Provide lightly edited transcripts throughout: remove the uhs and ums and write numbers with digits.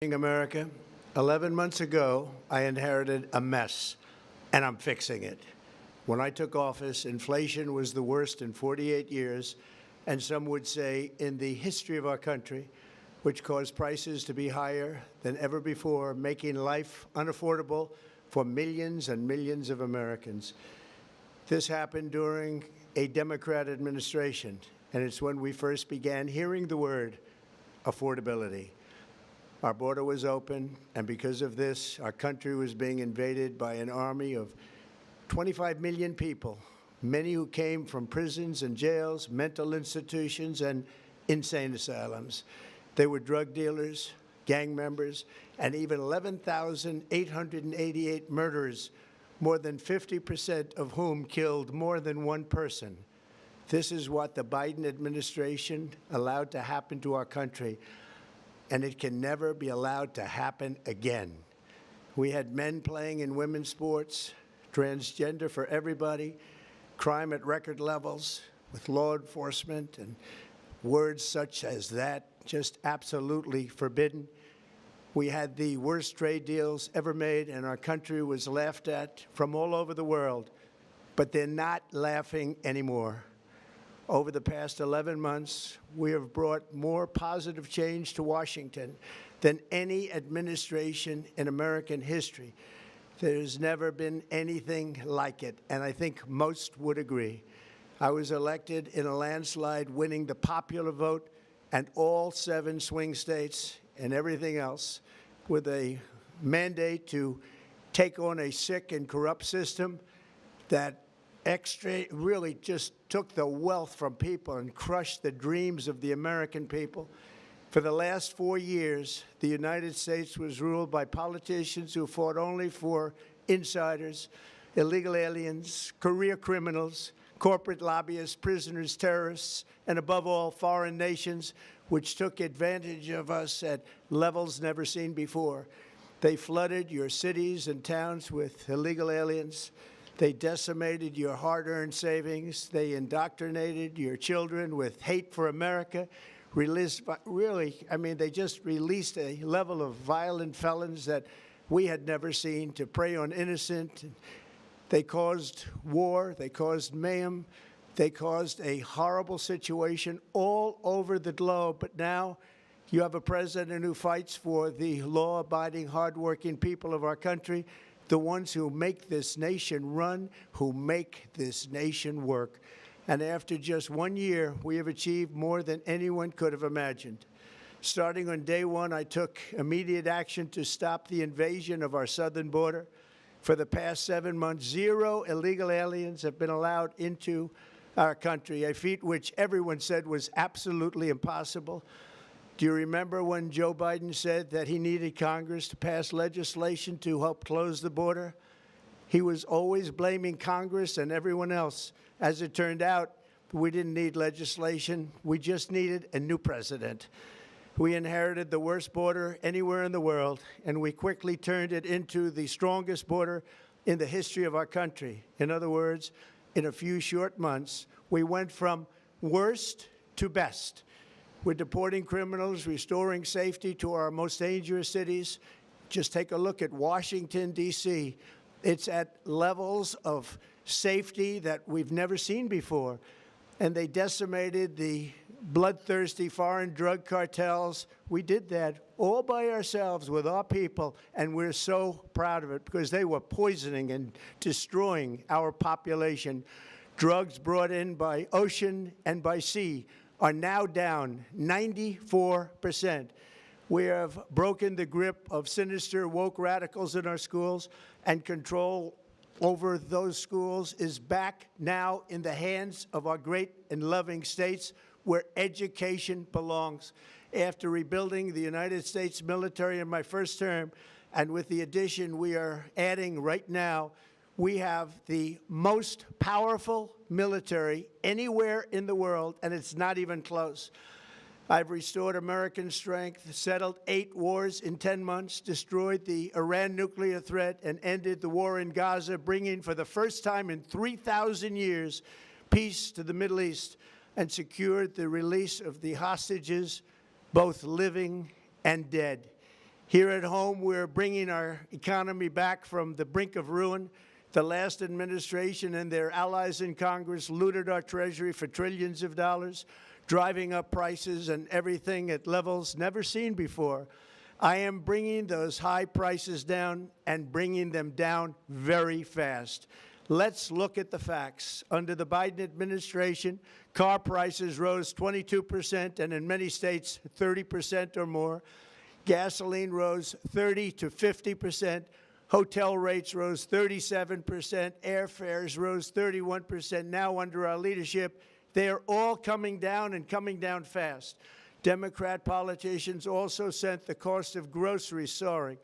America, 11 months ago, I inherited a mess, and I'm fixing it. When I took office, inflation was the worst in 48 years, and some would say in the history of our country, which caused prices to be higher than ever before, making life unaffordable for millions and millions of Americans. This happened during a Democrat administration, and it's when we first began hearing the word affordability. Our border was open, and because of this, our country was being invaded by an army of 25 million people, many who came from prisons and jails, mental institutions, and insane asylums. They were drug dealers, gang members, and even 11,888 murderers, more than 50% of whom killed more than one person. This is what the Biden administration allowed to happen to our country, and it can never be allowed to happen again. We had men playing in women's sports, transgender for everybody, crime at record levels with law enforcement, and words such as that just absolutely forbidden. We had the worst trade deals ever made, and our country was laughed at from all over the world, but they're not laughing anymore. Over the past 11 months, we have brought more positive change to Washington than any administration in American history. There's never been anything like it, and I think most would agree. I was elected in a landslide, winning the popular vote and all 7 swing states and everything else, with a mandate to take on a sick and corrupt system that really just took the wealth from people and crushed the dreams of the American people. For the last 4 years, the United States was ruled by politicians who fought only for insiders, illegal aliens, career criminals, corporate lobbyists, prisoners, terrorists, and above all, foreign nations, which took advantage of us at levels never seen before. They flooded your cities and towns with illegal aliens. They decimated your hard-earned savings. They indoctrinated your children with hate for America. They just released a level of violent felons that we had never seen to prey on innocent. They caused war. They caused mayhem. They caused a horrible situation all over the globe. But now you have a president who fights for the law-abiding, hardworking people of our country, the ones who make this nation run, who make this nation work. And after just 1 year, we have achieved more than anyone could have imagined. Starting on day one, I took immediate action to stop the invasion of our southern border. For the past 7 months, 0 illegal aliens have been allowed into our country, a feat which everyone said was absolutely impossible. Do you remember when Joe Biden said that he needed Congress to pass legislation to help close the border? He was always blaming Congress and everyone else. As it turned out, we didn't need legislation. We just needed a new president. We inherited the worst border anywhere in the world, and we quickly turned it into the strongest border in the history of our country. In other words, in a few short months, we went from worst to best. We're deporting criminals, restoring safety to our most dangerous cities. Just take a look at Washington, D.C. It's at levels of safety that we've never seen before. And they decimated the bloodthirsty foreign drug cartels. We did that all by ourselves with our people, and we're so proud of it because they were poisoning and destroying our population. Drugs brought in by ocean and by sea are now down 94%. We have broken the grip of sinister woke radicals in our schools, and control over those schools is back now in the hands of our great and loving states where education belongs. After rebuilding the United States military in my first term, and with the addition we are adding right now, we have the most powerful military anywhere in the world, and it's not even close. I've restored American strength, settled 8 wars in 10 months, destroyed the Iran nuclear threat, and ended the war in Gaza, bringing for the first time in 3,000 years peace to the Middle East, and secured the release of the hostages, both living and dead. Here at home, we're bringing our economy back from the brink of ruin. The last administration and their allies in Congress looted our Treasury for trillions of dollars, driving up prices and everything at levels never seen before. I am bringing those high prices down and bringing them down very fast. Let's look at the facts. Under the Biden administration, car prices rose 22% and in many states 30% or more. Gasoline rose 30 to 50%. Hotel rates rose 37%. Airfares rose 31%. Now, under our leadership, they are all coming down and coming down fast. Democrat politicians also sent the cost of groceries soaring,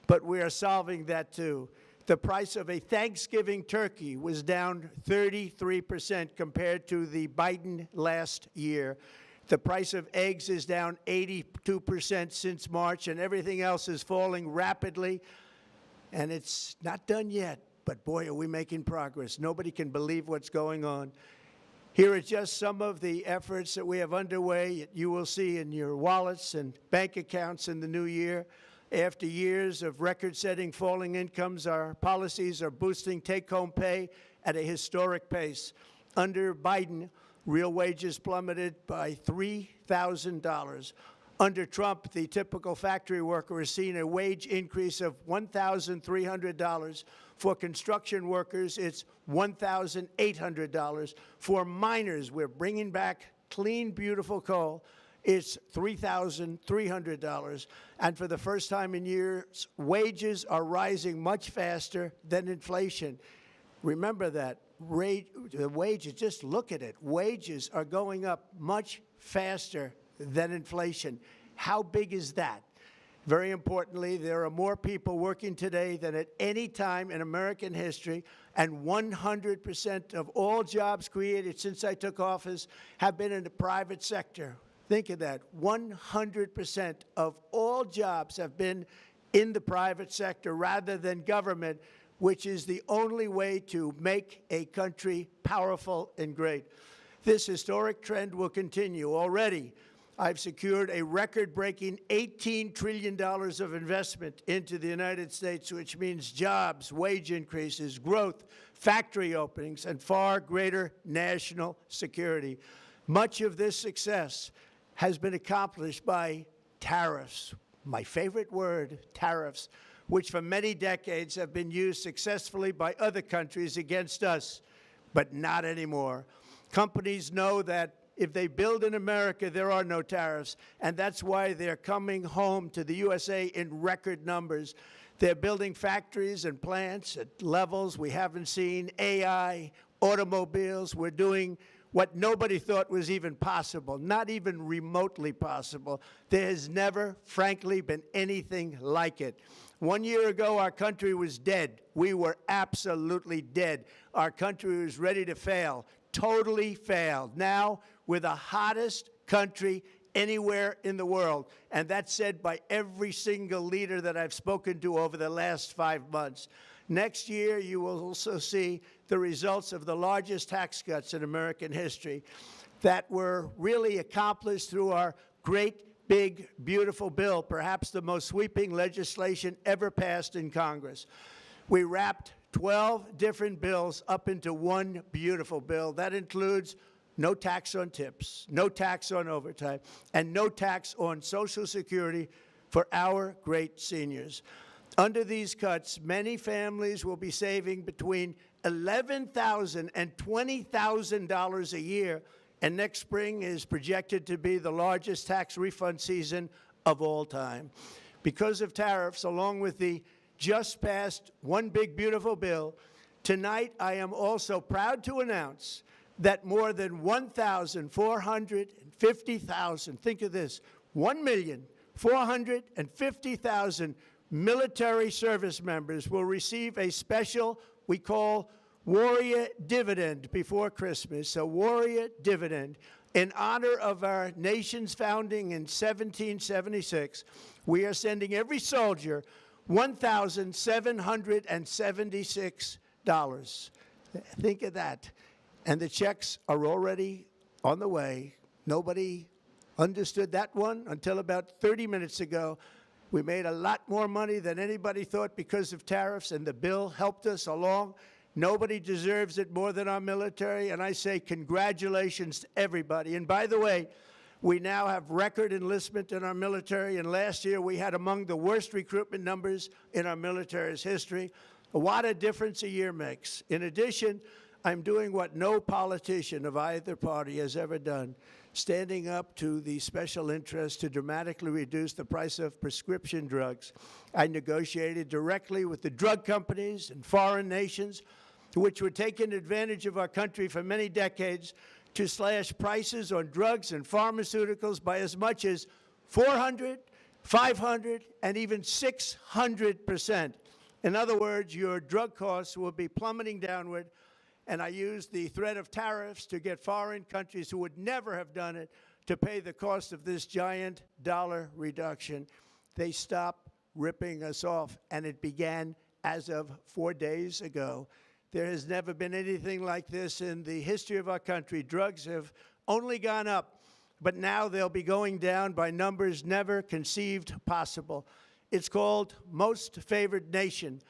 but we are solving that too. The price of a Thanksgiving turkey was down 33% compared to the Biden last year. The price of eggs is down 82% since March, and everything else is falling rapidly. And it's not done yet, but boy, are we making progress. Nobody can believe what's going on. Here are just some of the efforts that we have underway. You will see in your wallets and bank accounts in the new year. After years of record-setting falling incomes, our policies are boosting take-home pay at a historic pace. Under Biden, real wages plummeted by $3,000. Under Trump, the typical factory worker has seen a wage increase of $1,300. For construction workers, it's $1,800. For miners, we're bringing back clean, beautiful coal. It's $3,300. And for the first time in years, wages are rising much faster than inflation. Remember that. The wages, just look at it. Wages are going up much faster than inflation. How big is that? Very importantly, there are more people working today than at any time in American history, and 100% of all jobs created since I took office have been in the private sector. Think of that. 100% of all jobs have been in the private sector rather than government, which is the only way to make a country powerful and great. This historic trend will continue. Already, I've secured a record-breaking $18 trillion of investment into the United States, which means jobs, wage increases, growth, factory openings, and far greater national security. Much of this success has been accomplished by tariffs. My favorite word, tariffs, which for many decades have been used successfully by other countries against us, but not anymore. Companies know that if they build in America, there are no tariffs, and that's why they're coming home to the USA in record numbers. They're building factories and plants at levels we haven't seen, AI, automobiles. We're doing what nobody thought was even possible, not even remotely possible. There has never, frankly, been anything like it. 1 year ago, our country was dead. We were absolutely dead. Our country was ready to fail, totally failed. Now, we're the hottest country anywhere in the world, and that's said by every single leader that I've spoken to over the last 5 months. Next year, you will also see the results of the largest tax cuts in American history that were really accomplished through our great, big, beautiful bill, perhaps the most sweeping legislation ever passed in Congress. We wrapped 12 different bills up into one beautiful bill. That includes no tax on tips, no tax on overtime, and no tax on Social Security for our great seniors. Under these cuts, many families will be saving between $11,000 and $20,000 a year, and next spring is projected to be the largest tax refund season of all time. Because of tariffs, along with the just passed One Big Beautiful Bill, tonight I am also proud to announce that more than 1,450,000, think of this, 1,450,000 military service members will receive a special, we call Warrior Dividend before Christmas, a Warrior Dividend. In honor of our nation's founding in 1776, we are sending every soldier $1,776. Think of that. And the checks are already on the way. Nobody understood that one until about 30 minutes ago. We made a lot more money than anybody thought because of tariffs, and the bill helped us along. Nobody deserves it more than our military, and I say congratulations to everybody. And by the way, we now have record enlistment in our military, and last year we had among the worst recruitment numbers in our military's history. What a difference a year makes. In addition, I'm doing what no politician of either party has ever done, standing up to the special interests to dramatically reduce the price of prescription drugs. I negotiated directly with the drug companies and foreign nations, which were taking advantage of our country for many decades, to slash prices on drugs and pharmaceuticals by as much as 400, 500, and even 600%. In other words, your drug costs will be plummeting downward, and I used the threat of tariffs to get foreign countries who would never have done it to pay the cost of this giant dollar reduction. They stopped ripping us off, and it began as of 4 days ago. There has never been anything like this in the history of our country. Drugs have only gone up, but now they'll be going down by numbers never conceived possible. It's called most favored nation,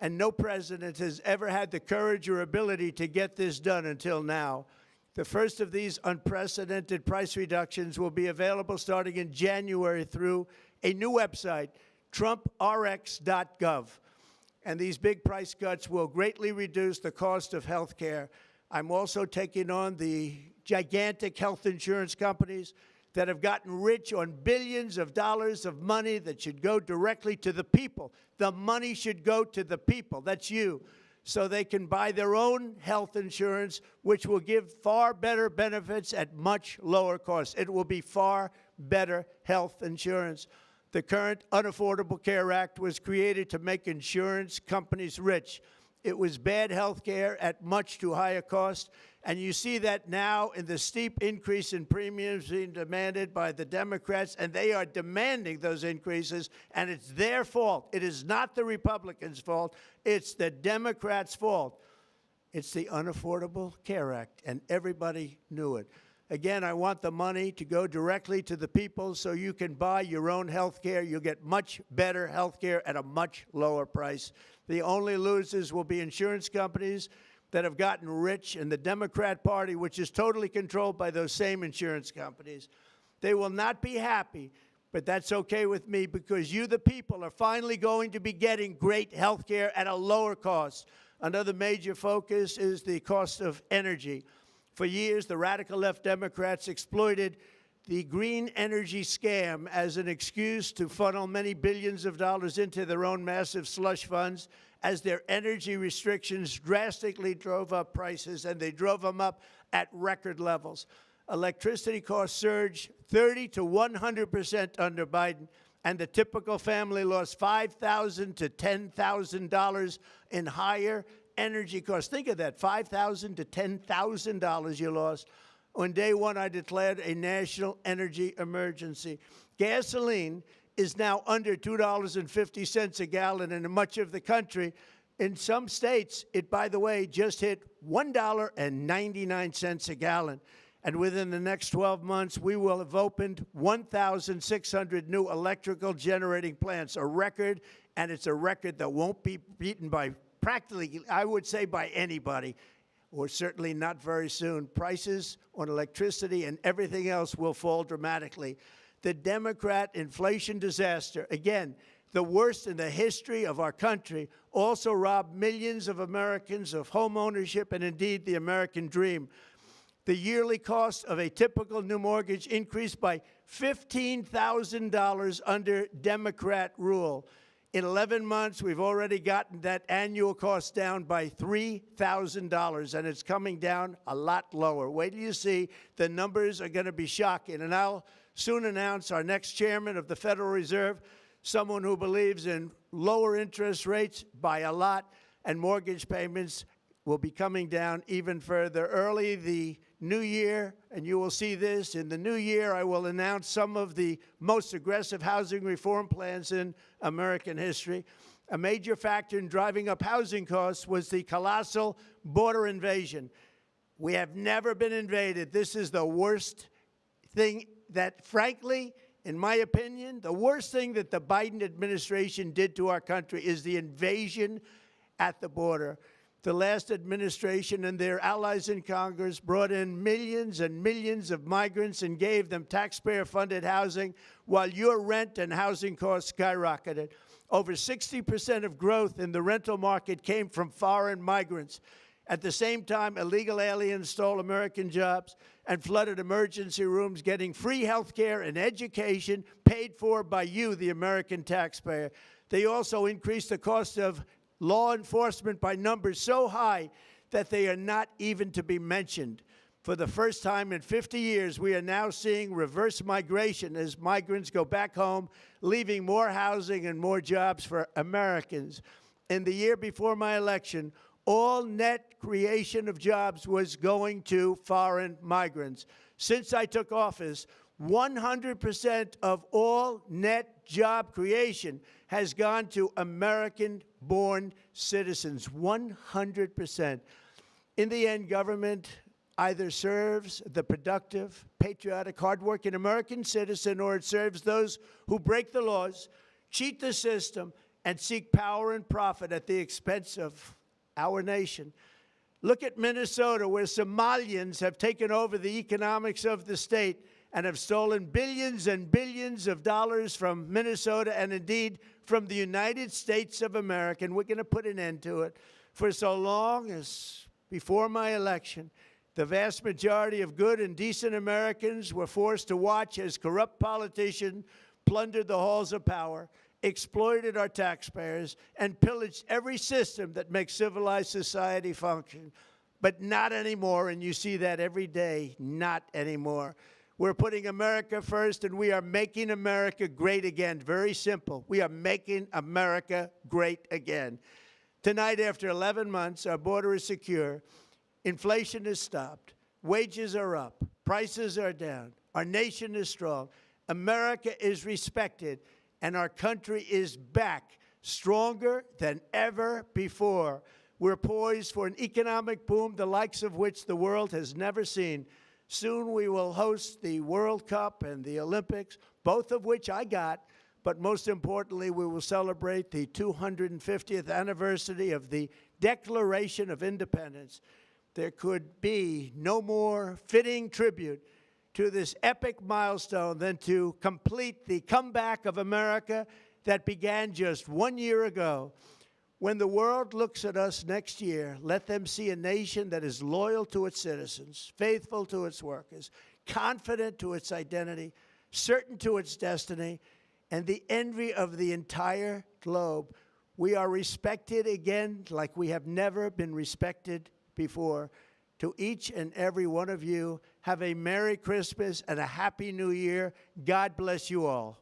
and no president has ever had the courage or ability to get this done until now. The first of these unprecedented price reductions will be available starting in January through a new website, trumprx.gov. And these big price cuts will greatly reduce the cost of health care. I'm also taking on the gigantic health insurance companies that have gotten rich on billions of dollars of money that should go directly to the people. The money should go to the people, that's you, so they can buy their own health insurance, which will give far better benefits at much lower costs. It will be far better health insurance. The current Unaffordable Care Act was created to make insurance companies rich. It was bad health care at much too high a cost, and you see that now in the steep increase in premiums being demanded by the Democrats, and they are demanding those increases, and it's their fault. It is not the Republicans' fault. It's the Democrats' fault. It's the Unaffordable Care Act, and everybody knew it. Again, I want the money to go directly to the people so you can buy your own health care. You'll get much better health care at a much lower price. The only losers will be insurance companies that have gotten rich, and the Democrat Party, which is totally controlled by those same insurance companies. They will not be happy, but that's okay with me, because you, the people, are finally going to be getting great health care at a lower cost. Another major focus is the cost of energy. For years, the radical left Democrats exploited the green energy scam as an excuse to funnel many billions of dollars into their own massive slush funds, as their energy restrictions drastically drove up prices, and they drove them up at record levels. Electricity costs surged 30 to 100% under Biden, and the typical family lost $5,000 to $10,000 in higher energy costs. Think of that, $5,000 to $10,000 you lost. On day one, I declared a national energy emergency. Gasoline is now under $2.50 a gallon in much of the country. In some states, it, by the way, just hit $1.99 a gallon. And within the next 12 months, we will have opened 1,600 new electrical generating plants, a record, and it's a record that won't be beaten by practically, I would say, by anybody, or certainly not very soon. Prices on electricity and everything else will fall dramatically. The Democrat inflation disaster, again, the worst in the history of our country, also robbed millions of Americans of home ownership and indeed the American dream. The yearly cost of a typical new mortgage increased by $15,000 under Democrat rule. In 11 months, we've already gotten that annual cost down by $3,000, and it's coming down a lot lower. Wait till you see. The numbers are going to be shocking. And I'll soon announce our next chairman of the Federal Reserve, someone who believes in lower interest rates by a lot, and mortgage payments will be coming down even further. Early the new year, and you will see this, in the new year, I will announce some of the most aggressive housing reform plans in American history. A major factor in driving up housing costs was the colossal border invasion. We have never been invaded. This is the worst thing that, frankly, in my opinion, the worst thing that the Biden administration did to our country is the invasion at the border. The last administration and their allies in Congress brought in millions and millions of migrants and gave them taxpayer-funded housing while your rent and housing costs skyrocketed. Over 60% of growth in the rental market came from foreign migrants. At the same time, illegal aliens stole American jobs and flooded emergency rooms, getting free health care and education paid for by you, the American taxpayer. They also increased the cost of law enforcement by numbers so high that they are not even to be mentioned. For the first time in 50 years, we are now seeing reverse migration as migrants go back home, leaving more housing and more jobs for Americans. In the year before my election, all net creation of jobs was going to foreign migrants. Since I took office, 100% of all net job creation has gone to American-born citizens, 100%. In the end, government either serves the productive, patriotic, hardworking American citizen, or it serves those who break the laws, cheat the system, and seek power and profit at the expense of our nation. Look at Minnesota, where Somalians have taken over the economics of the state and have stolen billions and billions of dollars from Minnesota and indeed from the United States of America. And we're going to put an end to it. For so long as before my election, the vast majority of good and decent Americans were forced to watch as corrupt politicians plundered the halls of power, exploited our taxpayers, and pillaged every system that makes civilized society function. But not anymore, and you see that every day, not anymore. We're putting America first, and we are making America great again. Very simple. We are making America great again. Tonight, after 11 months, our border is secure. Inflation is stopped. Wages are up. Prices are down. Our nation is strong. America is respected. And our country is back, stronger than ever before. We're poised for an economic boom, the likes of which the world has never seen. Soon we will host the World Cup and the Olympics, both of which I got. But most importantly, we will celebrate the 250th anniversary of the Declaration of Independence. There could be no more fitting tribute to this epic milestone than to complete the comeback of America that began just 1 year ago. When the world looks at us next year, let them see a nation that is loyal to its citizens, faithful to its workers, confident to its identity, certain to its destiny, and the envy of the entire globe. We are respected again like we have never been respected before. To each and every one of you, have a Merry Christmas and a Happy New Year. God bless you all.